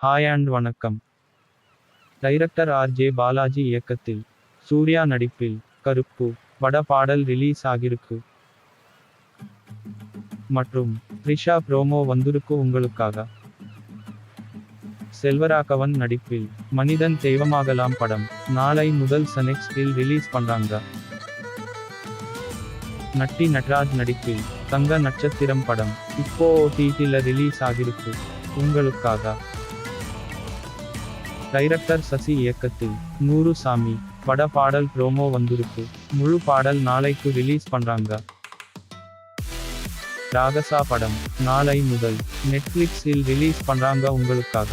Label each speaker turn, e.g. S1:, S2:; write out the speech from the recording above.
S1: Hi and வணக்கம். Director R J. Balaji இயக்கத்தில் சூர்யா நடிப்பில் கருப்பு பட பாடல் ரிலீஸ் ஆகிருக்கு மற்றும் த்ரிஷா ப்ரோமோ வந்துருக்கு உங்களுக்காக. செல்வராகவன் நடிப்பில் மனிதன் தெய்வமாகலாம் படம் நாளை முதல் சனெக்ஸ்டில் ரிலீஸ் பண்றாங்க. நட்டி நட்ராஜ் நடிப்பில் தங்க நட்சத்திரம் படம் இப்போ OTT-ல ரிலீஸ் ஆகிருக்கு உங்களுக்காக. டைரக்டர் சசி இயக்கத்தில் 100 சாமி பட பாடல் ப்ரோமோ வந்துருக்கு. முழு பாடல் நாளைக்கு ரிலீஸ் பண்றாங்க. ராகசா படம் நாளை முதல் நெட்ஃப்ளிக்ஸில் ரிலீஸ் பண்றாங்க உங்களுக்காக.